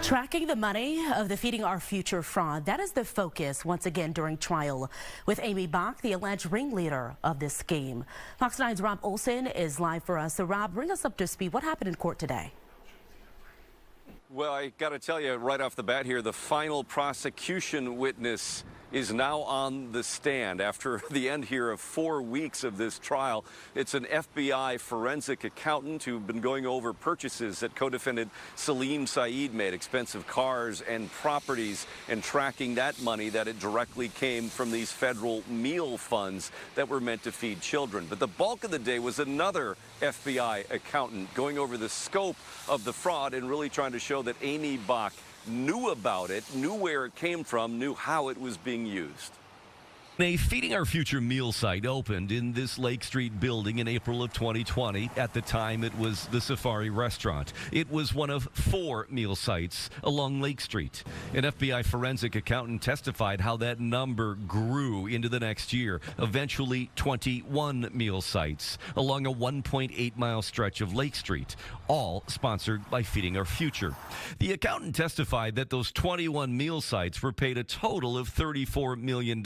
Tracking the money of the Feeding Our Future fraud, that is the focus once again during trial with Amy Bach, the alleged ringleader of this scheme. Fox 9's Rob Olson is live for us. So Rob, bring us up to speed. What happened in court today? Well, I got to tell you right off the bat here, the final prosecution witness is now on the stand after the end here of 4 weeks of this trial. It's an FBI forensic accountant who'd been going over purchases that co-defendant Salim Saeed made, expensive cars and properties, and tracking that money that it directly came from these federal meal funds that were meant to feed children. But the bulk of the day was another FBI accountant going over the scope of the fraud and really trying to show that Amy Bach knew about it, knew where it came from, knew how it was being used. A Feeding Our Future meal site opened in this Lake Street building in April of 2020. At the time, it was the Safari restaurant. It was one of 4 meal sites along Lake Street. An FBI forensic accountant testified how that number grew into the next year, eventually 21 meal sites along a 1.8-mile stretch of Lake Street, all sponsored by Feeding Our Future. The accountant testified that those 21 meal sites were paid a total of $34 million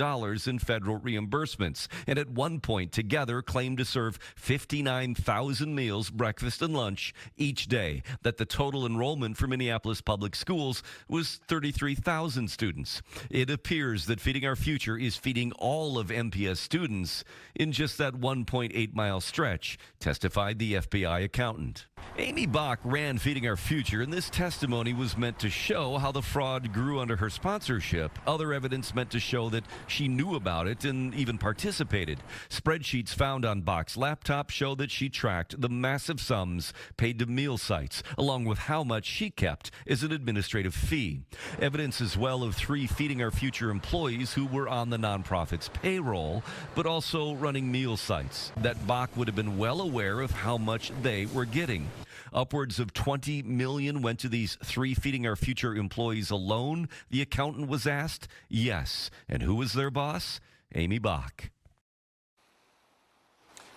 in federal reimbursements, and at one point together claimed to serve 59,000 meals, breakfast and lunch, each day. That the total enrollment for Minneapolis public schools was 33,000 students. It appears that Feeding Our Future is feeding all of MPS students in just that 1.8-mile stretch, testified the FBI accountant. Amy Bach ran Feeding Our Future, and this testimony was meant to show how the fraud grew under her sponsorship. Other evidence meant to show that she knew about it and even participated. Spreadsheets found on Bach's laptop show that she tracked the massive sums paid to meal sites, along with how much she kept as an administrative fee. Evidence as well of 3 Feeding Our Future employees who were on the nonprofit's payroll, but also running meal sites, that Bach would have been well aware of how much they were getting. Upwards of $20 million went to these 3 Feeding Our Future employees alone, the accountant was asked. Yes. And who was their boss? Amy Bach.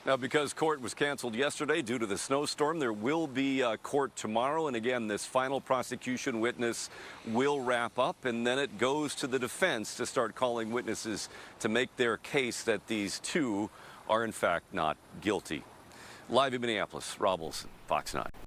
Now, because court was canceled yesterday due to the snowstorm, there will be court tomorrow. And again, this final prosecution witness will wrap up, and then it goes to the defense to start calling witnesses to make their case that these 2 are in fact not guilty. Live in Minneapolis, Rob Olson, Fox 9.